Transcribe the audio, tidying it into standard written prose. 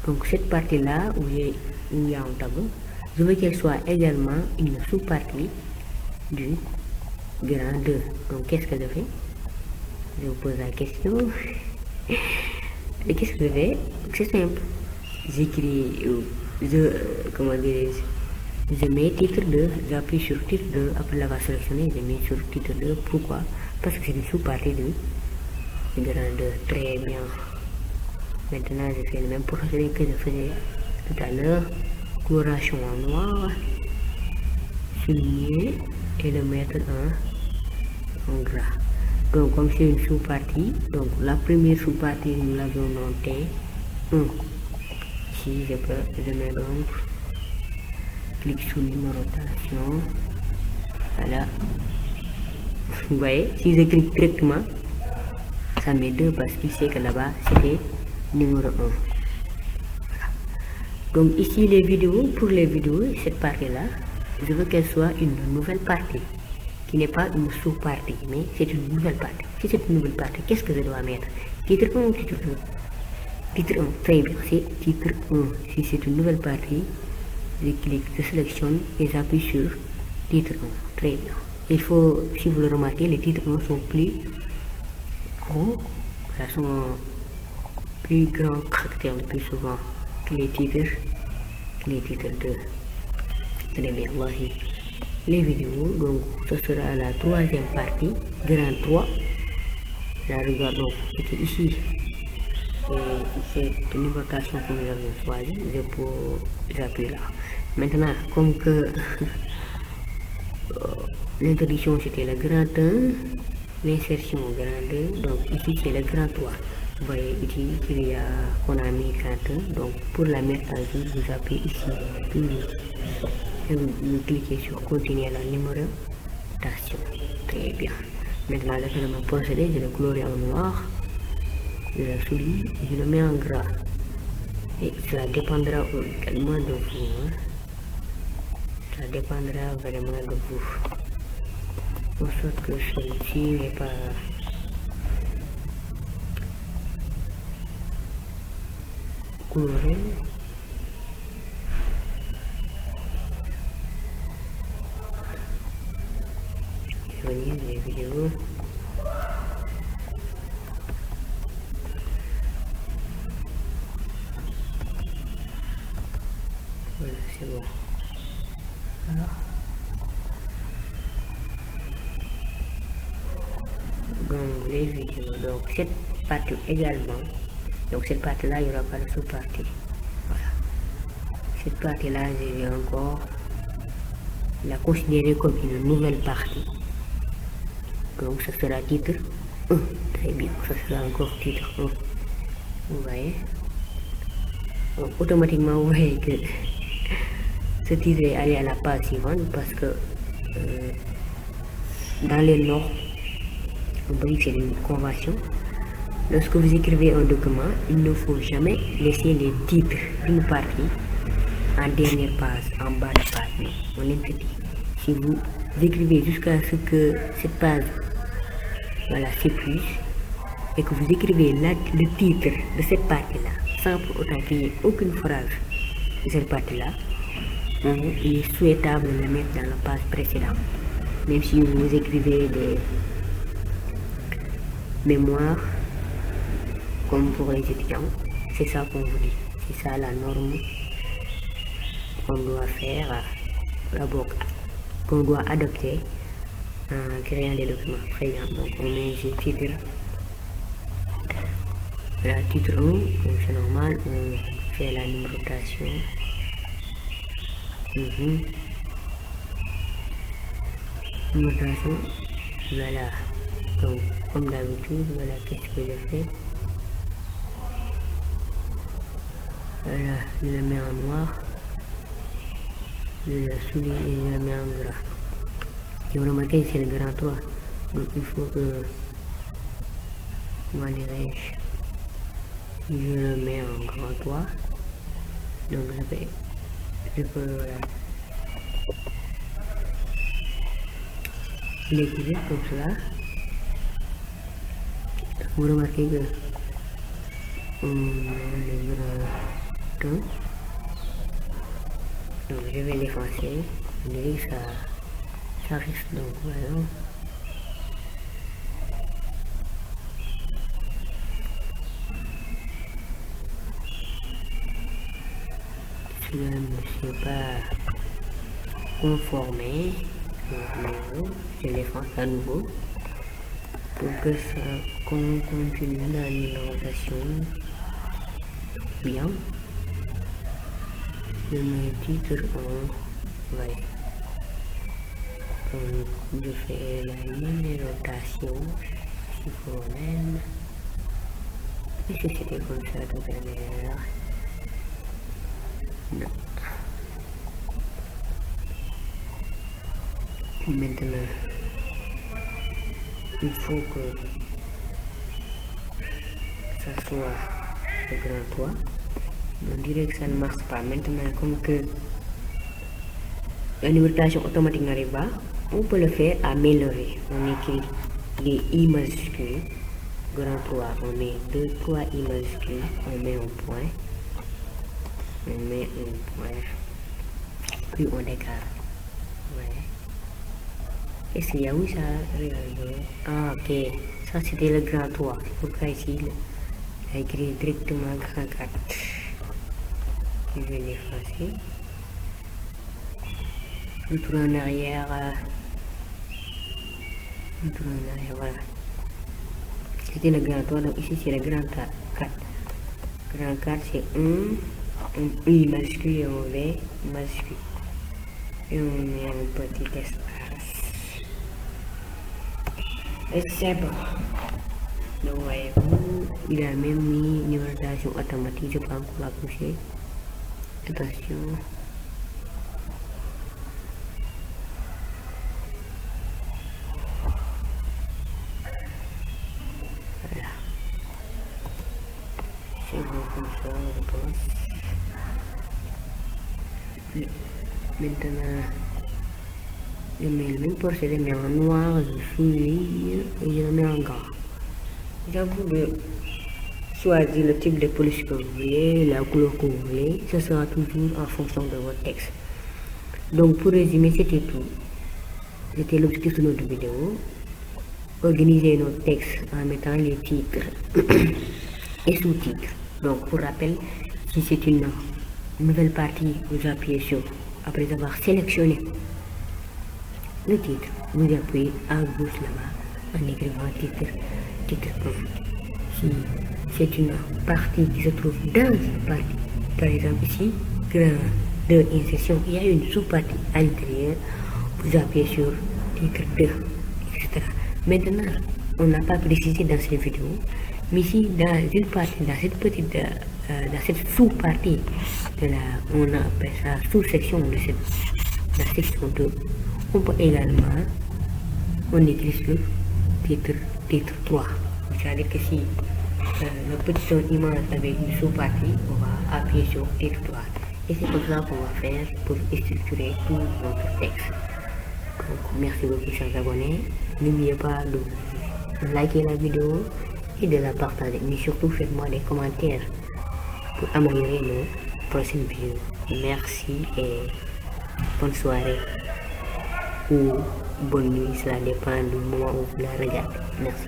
Donc cette partie-là où il y a un tableau, je veux qu'elle soit également une sous-partie du grand 2. Donc qu'est-ce que je fais? Je vous pose la question. Et qu'est-ce que je fais? C'est simple. J'écris, comment dirais-je, je mets titre 2, j'appuie sur titre 2, après l'avoir sélectionné, je mets sur titre 2. Pourquoi? Parce que c'est une sous-partie du grand 2. Très bien. Maintenant, je fais le même procédé que je faisais tout à l'heure. Coloration en noir, souligner et le mettre en gras. Donc, comme c'est une sous-partie, donc la première sous-partie, nous l'avions notée 1. Ici, je mets donc, clic sur numérotation. Voilà. Vous voyez, si je clique directement, ça met 2 parce qu'il sait que là-bas, c'était numéro 1. Voilà. Donc ici, pour les vidéos, cette partie-là, je veux qu'elle soit une nouvelle partie, qui n'est pas une sous-partie, mais c'est une nouvelle partie. Si c'est une nouvelle partie, qu'est-ce que je dois mettre? Titre 1 ou titre 2? Titre 1, très bien, c'est titre 1. Si c'est une nouvelle partie, je clique, je sélectionne et j'appuie sur titre 1. Très bien. Il faut, si vous le remarquez, les titres 1 sont plus gros, sont plus grands caractères le plus souvent que les titres 2. Très bien, voici les vidéos. Donc, ce sera la troisième partie, grand 3. Là, regardons, c'était ici. Et cette numérotation que nous avons choisie, j'appuie là. Maintenant, comme que l'introduction c'était le grand 1, l'insertion grand 2, donc ici c'est le grand 3. Vous voyez ici qu'il y a, qu'on a mis grand 1, donc pour la mettre à jour, vous appuyez ici, toujours, et vous cliquez sur continuer la numérotation. Très bien. Maintenant, je fais le même procédé, je le colorie en noir, je le souligne, je le mets en gras. Et cela dépendra également de vous. Hein. Ça dépendra vraiment de vous. En sorte que celui-ci n'est pas coloré. Je vais venir les vidéos. Voilà, c'est bon. Alors. Donc les vidéos, donc cette partie également, donc cette partie là il n'y aura pas de sous-partie. Voilà. Cette partie là je vais encore la considérer comme une nouvelle partie. Donc ce sera titre 1. Très bien, ce sera encore titre 1. Vous voyez, donc, automatiquement vous voyez que ce titre est allé à la page suivante parce que dans les normes, on peut dire que c'est une convention. Lorsque vous écrivez un document, il ne faut jamais laisser les titres d'une partie en dernière page, en bas de page. On interdit. Si vous écrivez jusqu'à ce que cette page s'épuise et que vous écrivez le titre de cette partie-là, sans pour autant qu'il n'y ait aucune phrase de cette partie-là, il est souhaitable de le mettre dans la page précédente. Même si vous écrivez des mémoires comme pour les étudiants, c'est ça qu'on vous dit. C'est ça la norme qu'on doit faire, d'abord qu'on doit adopter en créant des documents. Très bien, donc on met ici titre. Voilà, titre 1, donc c'est normal, on fait la numérotation. Numérotation, voilà. Donc, comme d'habitude, voilà qu'est-ce que je fais. Voilà, je le mets en noir, je le souligne et je le mets en gras. Si vous remarquez, c'est le grand 3. Donc il faut que, comment dirais-je, je le mets en grand 3. Donc je peux l'écrire comme cela. Vous remarquez que le grand bouton. Donc je vais l'effacer. On dirait que ça reste, donc voilà. Cela ne s'est pas conformé. Je l'efface à nouveau pour que ça continue la numérotation bien. Je mets titre en ouais. Donc je fais la numérotation si faut même. Est-ce que c'était comme ça tout à l'heure? Non. Maintenant, il faut que ça soit le grand 3. On dirait que ça ne marche pas. Maintenant, comme que la numérotation automatique n'arrive pas, on peut le faire à main levée. On écrit les I majuscules, grand 3, on met 3 I majuscules, on met un point, puis on décale. Ouais. Est-ce qu'il y a où ça? Ah, ok. Ça c'était le grand 3. Pourquoi ici, il a écrit directement grand 4. Je vais l'effacer. Je tourne en arrière. Voilà. C'était le grand 3, donc ici c'est le grand 4. Grand 4 c'est un I majuscule et un V majuscule. Et on met un petit espace. Et c'est bon. Donc voyez-vous, il a même mis une numérotation automatique, je peux encore la pousser. Attention. Voilà. C'est bon comme ça, je pense. Maintenant, je mets le même procédé mais en noir, je souligne et je le mets en gras. J'avoue de choisir le type de police que vous voulez, la couleur que vous voulez, ce sera toujours en fonction de votre texte. Donc pour résumer, c'était tout. C'était l'objectif de notre vidéo. Organiser notre texte en mettant les titres et sous-titres. Donc pour rappel, si c'est une nouvelle partie, vous appuyez sur, après avoir sélectionné le titre, vous appuyez à gauche là-bas en écrivant titre 1. Si c'est une partie qui se trouve dans une partie, par exemple ici, grand 2 insertion, il y a une sous-partie à l'intérieur, vous appuyez sur titre 2, etc. Maintenant, on n'a pas précisé dans cette vidéo, mais ici, dans une partie, dans cette petite, dans cette sous-partie, on appelle ça sous-section de la section 2, on peut également, on écrit sur titre 3. C'est-à-dire que si le petit son image avec une sous-partie, on va appuyer sur titre 3. Et c'est comme ça qu'on va faire pour structurer tout notre texte. Donc, merci beaucoup, chers abonnés. N'oubliez pas de liker la vidéo et de la partager. Mais surtout, faites-moi des commentaires pour améliorer nos prochaines vidéos. Merci et bonne soirée ou bonne nuit, cela dépend du moment où vous la regardez. Merci.